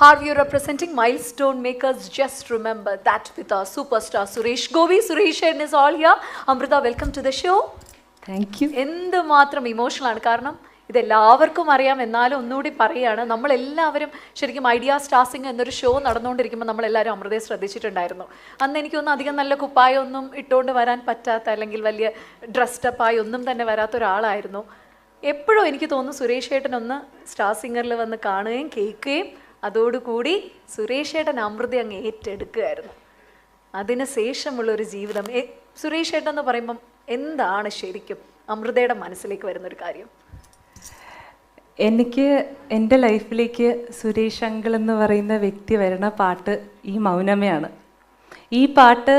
Harvey representing Milestone Makers. Just remember that with our superstar Suresh Govi. Suresh is all here. Amrita, welcome to the show. Thank you. എന്തുമാത്രം ഇമോഷണലാണ്. കാരണം ഇതെല്ലാവർക്കും അറിയാം, എന്നാലും ഒന്നുകൂടി പറയുകയാണ്. നമ്മളെല്ലാവരും ശരിക്കും ഐഡിയ സ്റ്റാർസിംഗ് എന്നൊരു ഷോ നടന്നുകൊണ്ടിരിക്കുമ്പോൾ നമ്മളെല്ലാവരും അമൃതയെ ശ്രദ്ധിച്ചിട്ടുണ്ടായിരുന്നു. അന്ന് എനിക്കൊന്നും അധികം നല്ല കുപ്പായൊന്നും ഇട്ടുകൊണ്ട് വരാൻ പറ്റാത്ത, അല്ലെങ്കിൽ വലിയ ഡ്രസ്ഡപ്പായി ഒന്നും തന്നെ വരാത്ത ഒരാളായിരുന്നു. എപ്പോഴും എനിക്ക് തോന്നുന്നു സുരേഷ് ഏട്ടനൊന്ന് സ്റ്റാർ സിംഗറിൽ വന്ന് കാണുകയും കേൾക്കുകയും അതോടുകൂടി സുരേഷ് ഏട്ടൻ അമൃത അങ്ങ് ഏറ്റെടുക്കുകയായിരുന്നു. അതിന് ശേഷമുള്ളൊരു ജീവിതം. സുരേഷ് ഏട്ടൻ എന്ന് പറയുമ്പം എന്താണ് ശരിക്കും അമൃതയുടെ മനസ്സിലേക്ക് വരുന്നൊരു കാര്യം? എനിക്ക് എൻ്റെ ലൈഫിലേക്ക് സുരേഷ് അങ്കിൾ എന്ന് പറയുന്ന വ്യക്തി വരുന്ന പാട്ട് ഈ മൗനമയാണ്. ഈ പാട്ട്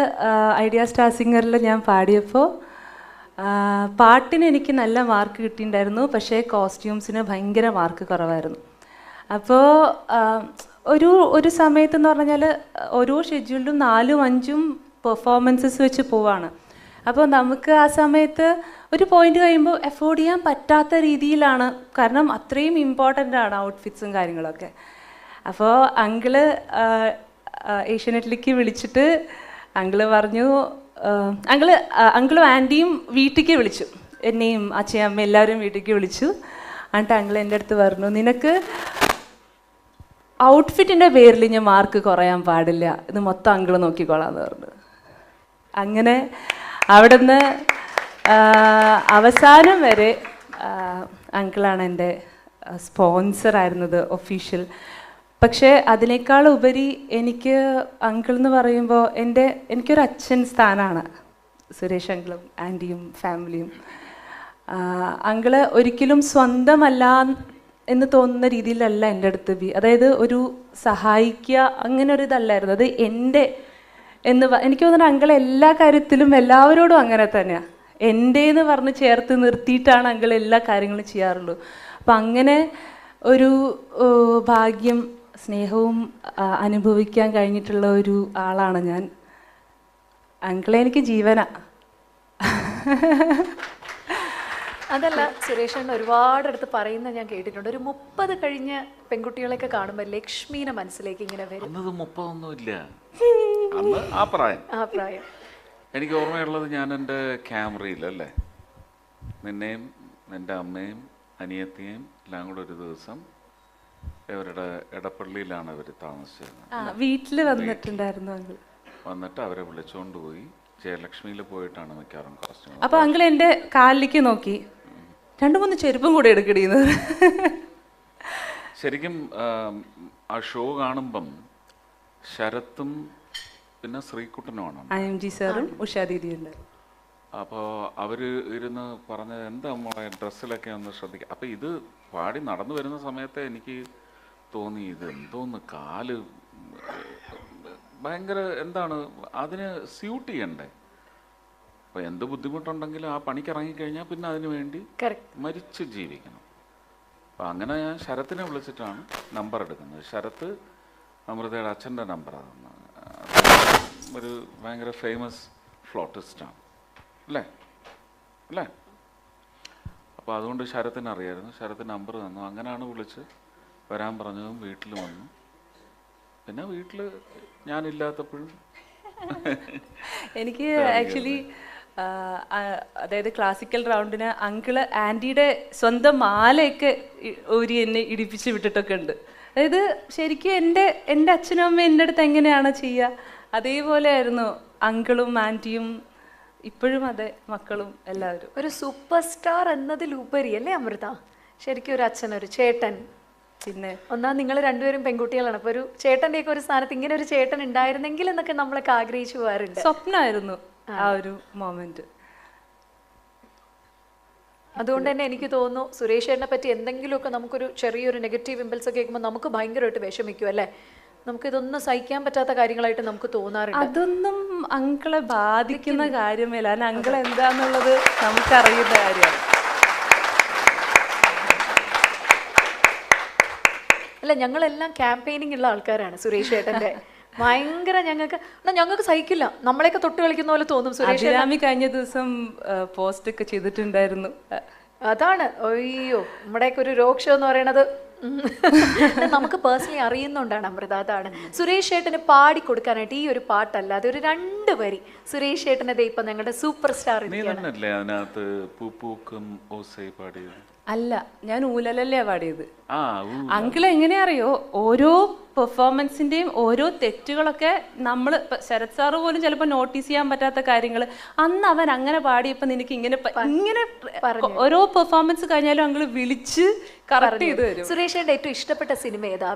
ഐഡിയ സ്റ്റാർ സിംഗറിൽ ഞാൻ പാടിയപ്പോൾ പാട്ടിന് എനിക്ക് നല്ല മാർക്ക് കിട്ടിയിട്ടുണ്ടായിരുന്നു, പക്ഷേ കോസ്റ്റ്യൂംസിന് ഭയങ്കര മാർക്ക് കുറവായിരുന്നു. അപ്പോൾ ഒരു സമയത്തെന്ന് പറഞ്ഞാൽ ഓരോ ഷെഡ്യൂളിലും 4-5 പെർഫോമൻസസ് വെച്ച് പോവാണ്. അപ്പോൾ നമുക്ക് ആ സമയത്ത് ഒരു പോയിന്റ് കഴിയുമ്പോൾ എഫോർഡ് ചെയ്യാൻ പറ്റാത്ത രീതിയിലാണ്, കാരണം അത്രയും ഇമ്പോർട്ടൻ്റ് ആണ് ഔട്ട്ഫിറ്റ്സും കാര്യങ്ങളൊക്കെ. അപ്പോൾ ഏഷ്യാനെറ്റിലേക്ക് വിളിച്ചിട്ട് അങ്കിള് പറഞ്ഞു, അങ്കിളും ആൻറ്റിയും വീട്ടിലേക്ക് വിളിച്ചു, എന്നെയും അച്ഛയും അമ്മയും എല്ലാവരും വീട്ടിലേക്ക് വിളിച്ചു. എന്നിട്ട് അങ്കിൾ എൻ്റെ അടുത്ത് പറഞ്ഞു, നിനക്ക് ഔട്ട്ഫിറ്റിൻ്റെ പേരിൽ ഞാൻ മാർക്ക് കുറയാൻ പാടില്ല, ഇത് മൊത്തം അങ്കിള് നോക്കിക്കോളാന്ന് പറഞ്ഞു. അങ്ങനെ അവിടുന്ന് അവസാനം വരെ അങ്കിളാണ് എൻ്റെ സ്പോൺസറായിരുന്നത്, ഒഫീഷ്യൽ. പക്ഷേ അതിനേക്കാൾ ഉപരി എനിക്ക് അങ്കിൾ എന്ന് പറയുമ്പോൾ എനിക്കൊരു അച്ഛൻ സ്ഥാനമാണ് സുരേഷ് അങ്കിളും ആൻറ്റിയും ഫാമിലിയും. അങ്കിള് ഒരിക്കലും സ്വന്തമല്ല എന്ന് തോന്നുന്ന രീതിയിലല്ല എൻ്റെ അടുത്ത് അതായത് ഒരു സഹായിക്കുക അങ്ങനെ ഒരു ഇതല്ലായിരുന്നു. അത് എൻ്റെ എനിക്ക് തോന്നുന്നു അങ്കിൾ എല്ലാ കാര്യത്തിലും എല്ലാവരോടും അങ്ങനെ തന്നെയാണ്. എൻ്റെന്ന് പറഞ്ഞ് ചേർത്ത് നിർത്തിയിട്ടാണ് അങ്കിൾ എല്ലാ കാര്യങ്ങളും ചെയ്യാറുള്ളൂ. അപ്പം അങ്ങനെ ഒരു ഭാഗ്യം സ്നേഹവും അനുഭവിക്കാൻ കഴിഞ്ഞിട്ടുള്ള ഒരു ആളാണ് ഞാൻ. അങ്കിളെ എനിക്ക് ജീവനാ. അതല്ല, സുരേഷ് ഒരുപാട് അടുത്ത് പറയുന്നത് ഞാൻ കേട്ടിട്ടുണ്ട്. ഒരു 30 കഴിഞ്ഞ പെൺകുട്ടികളെയൊക്കെ കാണുമ്പോൾ ലക്ഷ്മീനെ മനസ്സിലേക്ക് ഇങ്ങനെ വരും. 30 അന്ന് ആ പ്രായം എനിക്ക് ഓർമ്മയുള്ളത്, ഞാൻ എൻ്റെ ക്യാമറയിലല്ലേ നിന്നെയും നിൻ്റെ അമ്മയും അനിയത്തിയും എല്ലാം കൂടെ ഒരു ദിവസം ഇവരുടെ എടപ്പള്ളിയിലാണ് അവർ താമസിച്ചിരുന്നത്. വീട്ടിൽ വന്നിട്ടുണ്ടായിരുന്നു. വന്നിട്ട് അവരെ വിളിച്ചുകൊണ്ട് പോയി ജയലക്ഷ്മിയിൽ പോയിട്ടാണ് മിക്കവാറും കോസ്റ്റ്യൂം. അപ്പൊ അങ്കിൾ എൻ്റെ കാലിലേക്ക് നോക്കി, 2-3 ചെരുപ്പും കൂടെ എടുക്കടിയെന്ന്. ശരിക്കും ആ ഷോ കാണുമ്പം ശരത്തും പിന്നെ ശ്രീകുട്ടനുമാണ്, IMG സാറും ഉഷാ ദീദിയുണ്ട്. അപ്പോൾ അവർ ഇരുന്ന് പറഞ്ഞത് എന്താ നമ്മളെ ഡ്രസ്സിലൊക്കെ ഒന്ന് ശ്രദ്ധിക്കുക. അപ്പോൾ ഇത് പാടി നടന്നു വരുന്ന സമയത്ത് എനിക്ക് തോന്നി, ഇത് എന്തോന്ന് കാല് ഭയങ്കര എന്താണ് അതിന് സ്യൂട്ട് ചെയ്യണ്ടേ. അപ്പോൾ എന്ത് ബുദ്ധിമുട്ടുണ്ടെങ്കിലും ആ പണിക്ക് ഇറങ്ങിക്കഴിഞ്ഞാൽ പിന്നെ അതിന് വേണ്ടി മരിച്ച് ജീവിക്കണം. അപ്പോൾ അങ്ങനെ ഞാൻ ശരത്തിനെ വിളിച്ചിട്ടാണ് നമ്പർ എടുക്കുന്നത്. ശരത്ത് അമൃതയുടെ അച്ഛൻ്റെ നമ്പറാണ്. ഒരു ഭയങ്കര ഫേമസ് ഫ്ലോട്ടിസ്റ്റാണ് അല്ലേ. അപ്പോൾ അതുകൊണ്ട് ശരത്തിന് അറിയായിരുന്നു. ശരത്തിന് നമ്പർ തന്നു. അങ്ങനെയാണ് വിളിച്ച് വരാൻ പറഞ്ഞതും വീട്ടിൽ വന്നു. പിന്നെ വീട്ടിൽ ഞാനില്ലാത്തപ്പോഴും എനിക്ക് ആക്ച്വലി അതായത് ക്ലാസിക്കൽ റൗണ്ടിന് അങ്കിള് ആൻറ്റിയുടെ സ്വന്തം മാലയൊക്കെ ഊരി എന്നെ ഇടിപ്പിച്ച് വിട്ടിട്ടൊക്കെ ഉണ്ട്. അതായത് ശരിക്കും എൻ്റെ അച്ഛനും അമ്മയും എൻ്റെ അടുത്ത് എങ്ങനെയാണ് ചെയ്യുക അതേപോലെ ആയിരുന്നു അങ്കിളും ആൻറ്റിയും, ഇപ്പോഴും അതെ, മക്കളും എല്ലാവരും. ഒരു സൂപ്പർ സ്റ്റാർ എന്നതിലുപരി അല്ലേ അമൃത, ശരിക്കും ഒരു അച്ഛൻ, ഒരു ചേട്ടൻ. പിന്നെ ഒന്നാം നിങ്ങൾ രണ്ടുപേരും പെൺകുട്ടികളാണ്. അപ്പോൾ ഒരു ചേട്ടൻ്റെയൊക്കെ ഒരു സ്ഥാനത്ത് ഇങ്ങനെ ഒരു ചേട്ടൻ ഉണ്ടായിരുന്നെങ്കിൽ എന്നൊക്കെ നമ്മളൊക്കെ ആഗ്രഹിച്ചു പോകാറുണ്ട്. സ്വപ്നമായിരുന്നു ആ ഒരു മൊമെന്റ്. അതുകൊണ്ട് തന്നെ എനിക്ക് തോന്നുന്നു സുരേഷ് ചേട്ടനെ പറ്റി എന്തെങ്കിലുമൊക്കെ നമുക്കൊരു ചെറിയൊരു നെഗറ്റീവ് ഇമ്പൾസ് ഒക്കെ കേൾക്കുമ്പോൾ നമുക്ക് ഭയങ്കരമായിട്ട് വിഷമിക്കും അല്ലേ. നമുക്കിതൊന്നും സഹിക്കാൻ പറ്റാത്ത കാര്യങ്ങളായിട്ട് നമുക്ക് തോന്നാറുണ്ട്. അതൊന്നും അങ്കിളെ ബാധിക്കുന്ന കാര്യമല്ല. കാരണം അങ്കിൾ എന്താന്നുള്ളത് നമുക്കറിയുന്ന കാര്യമാണ്. അല്ല, ഞങ്ങളെല്ലാം ക്യാമ്പയിനിങ് ഉള്ള ആൾക്കാരാണ് സുരേഷ് ചേട്ടൻ്റെ. ഭയങ്കര ഞങ്ങൾക്ക് സഹിക്കില്ല, നമ്മളെയൊക്കെ തൊട്ട് കളിക്കുന്ന പോലെ തോന്നും. സുരേഷ് കഴിഞ്ഞ ദിവസം പോസ്റ്റ് ഒക്കെ ചെയ്തിട്ടുണ്ടായിരുന്നു. അതാണ്, അയ്യോ, നമ്മുടെയൊക്കെ ഒരു രോഗ് ഷോ എന്ന് പറയണത് നമുക്ക് പേഴ്സണലി അറിയുന്നുണ്ടാണ് അമൃത, അതാണ്. സുരേഷ് ഏട്ടന് പാടി കൊടുക്കാനായിട്ട് ഈ ഒരു പാട്ടല്ലാതെ ഒരു 2 വരി സുരേഷ് ഏട്ടനത് ഇപ്പൊ ഞങ്ങളുടെ സൂപ്പർ സ്റ്റാർ നീ തന്നെയല്ലേ അതിനകത്ത് പൂപ്പൂക്കും ഓസൈ പാടിയത്? അല്ല, ഞാൻ ഊലലല്ലേ പാടിയത്. ആ അങ്കിൾ എങ്ങനെയാ അറിയോ, ഓരോ പെർഫോമൻസിന്റെയും ഓരോ തെറ്റുകളൊക്കെ നമ്മൾ ശരത് സാറ് പോലും ചിലപ്പോൾ നോട്ടീസ് ചെയ്യാൻ പറ്റാത്ത കാര്യങ്ങൾ അന്ന് അവൻ അങ്ങനെ പാടിയപ്പോൾ നിനക്ക് ഇങ്ങനെ ഇങ്ങനെ ഓരോ പെർഫോമൻസ് കഴിഞ്ഞാലും അങ്കിൾ വിളിച്ച് കറക്റ്റ് ചെയ്ത് തരും. സുരേഷിന്റെ ഏറ്റവും ഇഷ്ടപ്പെട്ട സിനിമ ഏതാ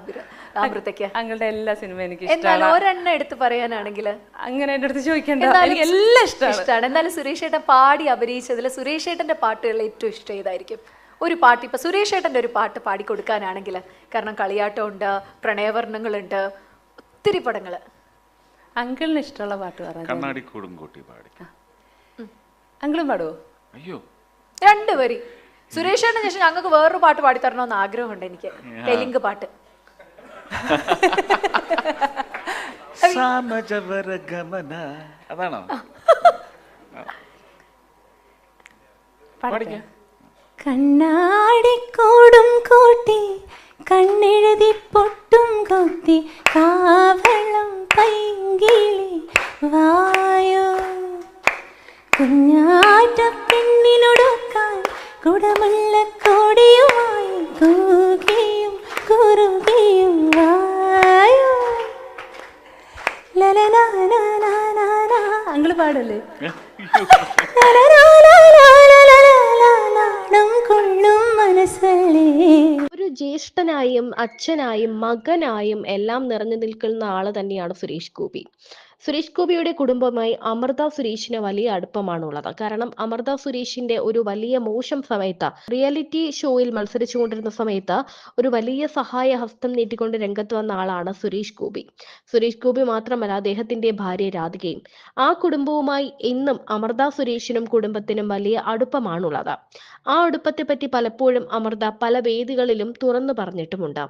അമൃതയ്ക്ക്? അങ്കിളുടെ എല്ലാ സിനിമയും എനിക്ക് എന്നാലും ഒരെണ്ണം എടുത്ത് പറയാനാണെങ്കിൽ അങ്ങനെ എൻ്റെ അടുത്ത് ചോദിക്കണ്ട, എനിക്ക് എല്ലാം ഇഷ്ടമാണ്. എന്നാലും സുരേഷ് ഏട്ടൻ പാടി അഭിനയിച്ചതിൽ സുരേഷ് ഏട്ടന്റെ പാട്ടുകളിൽ ഏറ്റവും ഇഷ്ടം ഏതായിരിക്കും? ഒരു പാട്ട് ഇപ്പൊ സുരേഷ് ഏട്ടന്റെ ഒരു പാട്ട് പാടിക്കൊടുക്കാനാണെങ്കിൽ, കാരണം കളിയാട്ടമുണ്ട്, പ്രണയവർണ്ണങ്ങളുണ്ട്, ഒത്തിരി പടങ്ങള്. അങ്കിളിന് ഇഷ്ടമുള്ള പാട്ട് പറഞ്ഞു. കണ്ണാടിക്കൂടും കൂട്ടി പാടി. അങ്കിളും പാടുവോ? അയ്യോ, 2 വരി സുരേഷ് ഏട്ടന് ശേഷം ഞങ്ങൾക്ക് വേറൊരു പാട്ട് പാടിത്തരണമെന്ന് ആഗ്രഹമുണ്ട് എനിക്ക്, തെലുങ്ക് പാട്ട്. അതാണോ? പാടിക്ക. കണ്ണാടിക്കൂടും കൂട്ടി കണ്ണെഴുതി പൊട്ടും കൊത്തി കാവളം പൈങ്കിളി വായോ, കുഞ്ഞാറ്റ പെണ്ണിനൊടുക്കാൻ കുടമുള്ള കോടിയുമായി കൂകിയും കുറുകിയും വായോ. അങ്കിള് പാടല്ലേ? ഒരു ജ്യേഷ്ഠനായും അച്ഛനായും മകനായും എല്ലാം നിറഞ്ഞു നിൽക്കുന്ന ആള് തന്നെയാണ് സുരേഷ് ഗോപി. സുരേഷ് ഗോപിയുടെ കുടുംബവുമായി അമൃത സുരേഷിന് വലിയ അടുപ്പമാണുള്ളത്. കാരണം അമൃത സുരേഷിന്റെ ഒരു വലിയ മോശം സമയത്ത്, റിയാലിറ്റി ഷോയിൽ മത്സരിച്ചുകൊണ്ടിരുന്ന സമയത്ത് ഒരു വലിയ സഹായ ഹസ്തം നീട്ടിക്കൊണ്ട് രംഗത്ത് വന്ന ആളാണ് സുരേഷ് ഗോപി. സുരേഷ് ഗോപി മാത്രമല്ല, അദ്ദേഹത്തിന്റെ ഭാര്യ രാധികയും. ആ കുടുംബവുമായി ഇന്നും അമൃത സുരേഷിനും കുടുംബത്തിനും വലിയ അടുപ്പമാണുള്ളത്. ആ അടുപ്പത്തെ പറ്റി പലപ്പോഴും അമൃത പല വേദികളിലും തുറന്നു പറഞ്ഞിട്ടുമുണ്ട്.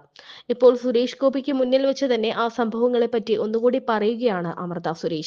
ഇപ്പോൾ സുരേഷ് ഗോപിക്ക് മുന്നിൽ വെച്ച് തന്നെ ആ സംഭവങ്ങളെ പറ്റി ഒന്നുകൂടി പറയുകയാണ് അമൃത സുരേഷ്.